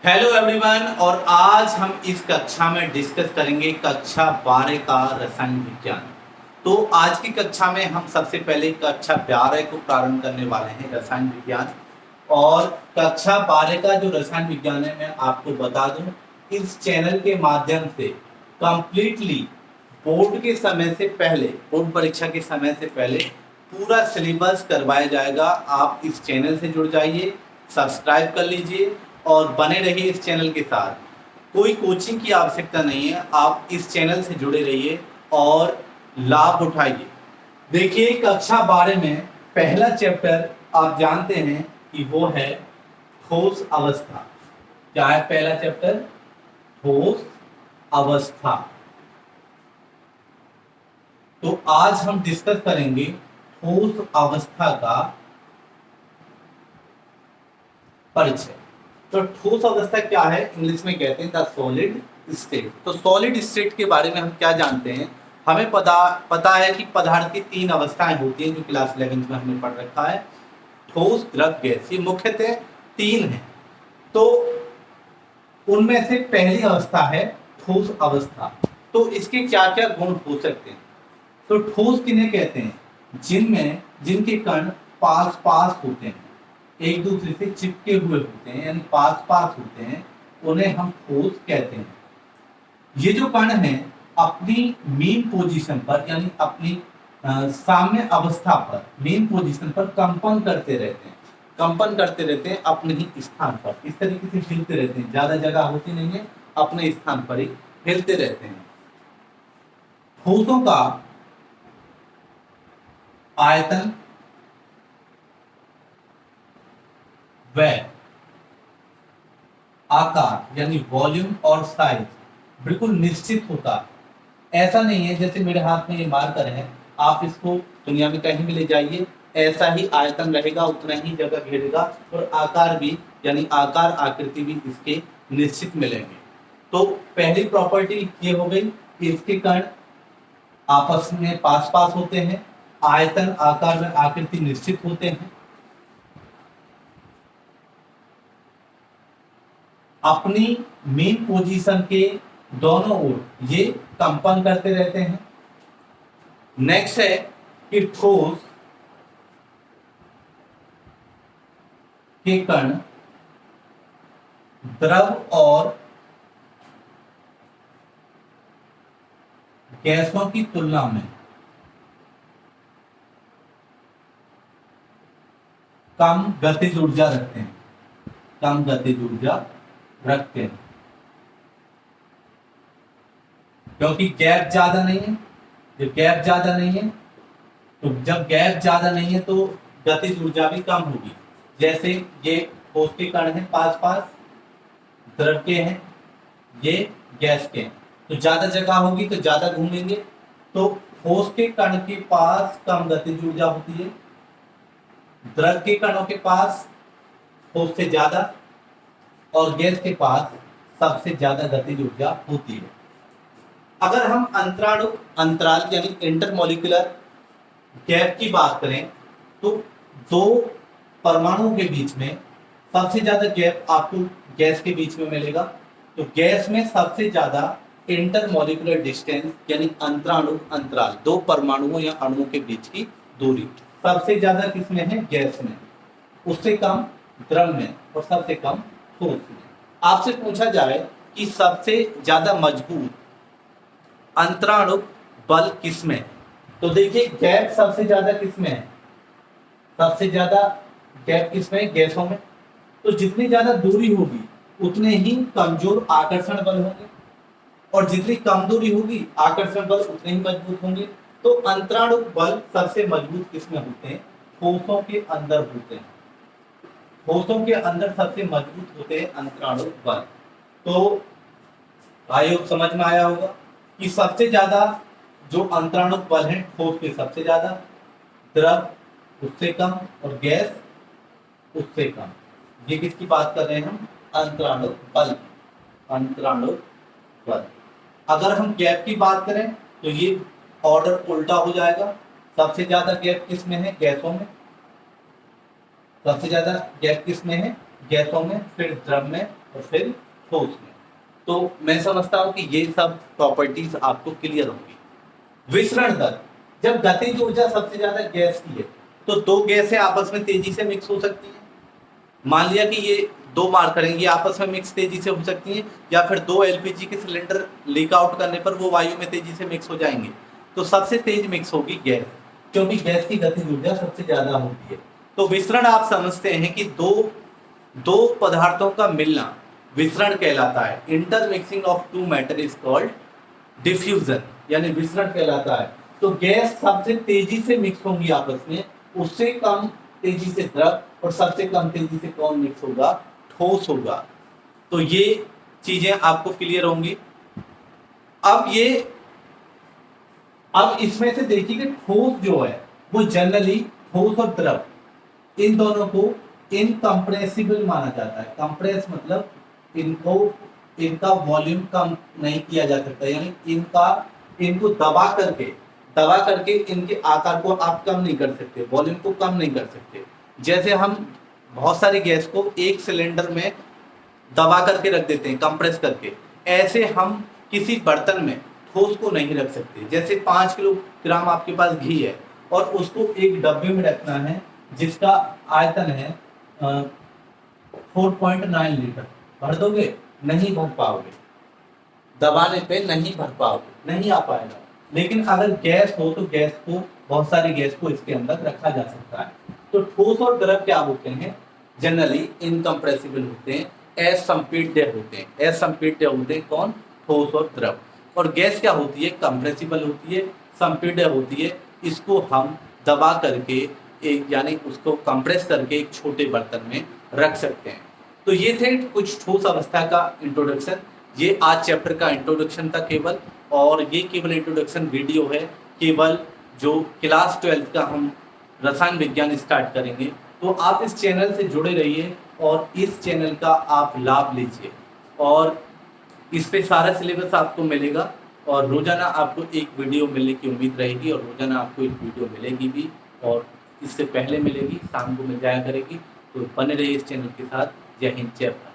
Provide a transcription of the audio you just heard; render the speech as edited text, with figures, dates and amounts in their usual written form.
Hello everyone. और आज हम इस कक्षा में डिस्कस करेंगे कक्षा 12 का रसायन विज्ञान। तो आज की कक्षा में हम सबसे पहले कक्षा 12 को प्रारंभ करने वाले हैं रसायन विज्ञान। और कक्षा 12 का जो रसायन विज्ञान है मैं आपको बता दूं, इस चैनल के माध्यम से कंप्लीटली बोर्ड के समय से पहले, बोर्ड परीक्षा के समय से पहले पूरा सिलेबस करवाया जाएगा। आप इस चैनल से जुड़ जाइए, सब्सक्राइब कर लीजिए और बने रहिए इस चैनल के साथ। कोई कोचिंग की आवश्यकता नहीं है, आप इस चैनल से जुड़े रहिए और लाभ उठाइए। देखिए कक्षा 12 में पहला चैप्टर आप जानते हैं कि वो है ठोस अवस्था। क्या है पहला चैप्टर? ठोस अवस्था। तो आज हम डिस्कस करेंगे ठोस अवस्था का परिचय। तो ठोस अवस्था क्या है? इंग्लिश में कहते हैं द सॉलिड स्टेट। तो सॉलिड स्टेट के बारे में हम क्या जानते हैं? हमें पता है कि पदार्थ की 3 अवस्थाएं होती हैं जो क्लास 11 में हमने पढ़ रखा है। ठोस, द्रव, गैस। ये मुख्यतः 3 हैं। तो उनमें से पहली अवस्था है ठोस अवस्था। तो इसके क्या क्या गुण हो सकते हैं? तो ठोस किन्हें कहते हैं? जिनके कण पास पास होते हैं, एक दूसरे से चिपके हुए होते हैं, यानी पास पास होते हैं, उन्हें हम ठोस कहते हैं। ये जो कण हैं अपनी मेन पोजीशन पर, यानी अपनी साम्य अवस्था पर, मेन पोजीशन पर कंपन करते रहते हैं अपने ही स्थान पर। इस तरीके से हिलते रहते हैं, ज्यादा जगह होती नहीं है, अपने स्थान पर ही हिलते रहते हैं। ठोसों का आयतन व आकार यानी वॉल्यूम और साइज बिल्कुल निश्चित होता है। ऐसा नहीं है जैसे मेरे हाथ में ये मार्कर है, आप इसको दुनिया में कहीं भी ले जाइए, ऐसा ही आयतन रहेगा, उतना ही जगह घेरेगा और आकार भी, यानी आकार आकृति भी इसके निश्चित मिलेंगे। तो पहली प्रॉपर्टी ये हो गई कि इसके कण आपस में पास पास होते हैं, आयतन, आकार व आकृति निश्चित होते हैं, अपनी मेन पोजीशन के दोनों ओर ये कंपन करते रहते हैं। नेक्स्ट है कि ठोस के कण द्रव और गैसों की तुलना में कम गतिज ऊर्जा रखते हैं, कम गतिज ऊर्जा रखते हैं, क्योंकि गैप ज्यादा नहीं है। जब गैप ज्यादा नहीं है तो जब गैप ज्यादा नहीं है तो गतिज ऊर्जा भी कम होगी। जैसे ये ठोस के कण हैं पास पास, द्रव के हैं, ये गैस के हैं, तो ज्यादा जगह होगी तो ज्यादा घूमेंगे। तो ठोस के कण के पास कम गतिज ऊर्जा होती है, द्रव के कणों के पास ठोस से ज्यादा, और गैस के पास सबसे ज्यादा गतिज ऊर्जा होती है। अगर हम अंतराल यानी इंटरमॉलिक्यूलर गैप की बात करें तो दो परमाणुओं के बीच में सबसे ज्यादा गैप आपको गैस के बीच में मिलेगा। तो गैस में सबसे ज्यादा इंटरमॉलिक्यूलर डिस्टेंस यानी अंतराल, दो परमाणुओं या अणुओं के बीच की दूरी सबसे ज्यादा किसमें है? गैस में। उससे कम द्रव में और सबसे कम ठोस में। आपसे पूछा जाए कि सबसे ज्यादा मजबूत अंतराणुक बल किसमें? तो देखिए गैप सबसे ज्यादा किसमें है? सबसे ज्यादा गैप किसमें? गैसों में। तो जितनी ज्यादा दूरी होगी उतने ही कमजोर आकर्षण बल होंगे, और जितनी कम दूरी होगी आकर्षण बल उतने ही मजबूत होंगे। तो अंतराणुक बल सबसे मजबूत किसमें होते हैं? ठोसों के अंदर होते हैं। ठोसों के अंदर सबसे मजबूत होते हैं अंतराणुक बल। तो आयोग समझ में आया होगा कि सबसे ज्यादा जो अंतराणुक बल है ठोस के सबसे ज्यादा, द्रव उससे कम और गैस उससे कम। ये किसकी बात कर रहे हैं हम? अंतराणुक बल। अंतराणुक बल। अगर हम गैप की बात करें तो ये ऑर्डर उल्टा हो जाएगा। सबसे ज्यादा गैप किसमें है? गैसों में। सबसे ज्यादा गैप किसमें है? गैसों में, फिर द्रव में और फिर ठोस में। तो मैं समझता हूं कि ये सब प्रॉपर्टीज आपको क्लियर होंगी। विसरण दर, जब गतिज ऊर्जा सबसे ज्यादा गैस की है तो दो गैसें आपस में तेजी से मिक्स हो सकती हैं। मान लिया कि ये दो मार करेंगे, आपस में मिक्स तेजी से हो सकती हैं, या फिर दो एलपीजी के सिलेंडर लीक आउट करने पर वो वायु में तेजी से मिक्स हो जाएंगे। तो सबसे तेज मिक्स होगी गैस, क्योंकि गैस की गतिज ऊर्जा सबसे ज्यादा होती है। तो विसरण आप समझते हैं कि दो पदार्थों का मिलना विसरण कहलाता है। Intermixing of two matter is called diffusion, यानी विसरण कहलाता है। तो गैस सबसे तेजी से मिक्स होंगी आपस में, उससे कम तेजी से द्रव, और सबसे कम तेजी से कौन मिक्स होगा? ठोस होगा। तो ये चीजें आपको क्लियर होंगी। अब इसमें से देखिए कि ठोस जो है वो जनरली, ठोस और द्रव इन दोनों को इनकम्प्रेसिबल माना जाता है। कंप्रेस मतलब इनका वॉल्यूम कम नहीं किया जा सकता, यानी इनको दबा करके इनके आकार को आप कम नहीं कर सकते, वॉल्यूम को कम नहीं कर सकते। जैसे हम बहुत सारी गैस को एक सिलेंडर में दबा करके रख देते हैं, कंप्रेस करके, ऐसे हम किसी बर्तन में ठोस को नहीं रख सकते। जैसे 5 किलोग्राम आपके पास घी है और उसको एक डब्बे में रखना है जिसका आयतन है 4.9 लीटर, भर दोगे? नहीं भर पाओगे, दबाने पे नहीं भर पाओगे, नहीं आ पाएगा। लेकिन अगर गैस हो तो गैस को, बहुत सारी गैस को इसके अंदर रखा जा सकता है। तो ठोस और द्रव क्या होते हैं? जनरली इनकम्प्रेसिबल होते हैं, असंपीड्य होते हैं। असंपीड्य होते हैं कौन? ठोस और द्रव। और गैस क्या होती है? कंप्रेसिबल होती है, संपीड्य होती है। इसको हम दबा करके यानी उसको कंप्रेस करके एक छोटे बर्तन में रख सकते हैं। तो ये थे कुछ ठोस अवस्था का इंट्रोडक्शन। ये आज चैप्टर का इंट्रोडक्शन था केवल, और ये केवल इंट्रोडक्शन वीडियो है। केवल जो क्लास 12th का हम रसायन विज्ञान स्टार्ट करेंगे, तो आप इस चैनल से जुड़े रहिए और इस चैनल का आप लाभ लीजिए, और इस पे सारा सिलेबस आपको मिलेगा। और रोजाना आपको एक वीडियो मिलने की उम्मीद रहेगी, और रोजाना आपको एक वीडियो मिलेगी भी, और इससे पहले मिलेगी, शाम को मिल जाया करेगी। तो बने रहिए इस चैनल के साथ। जय हिंद, जय भारत।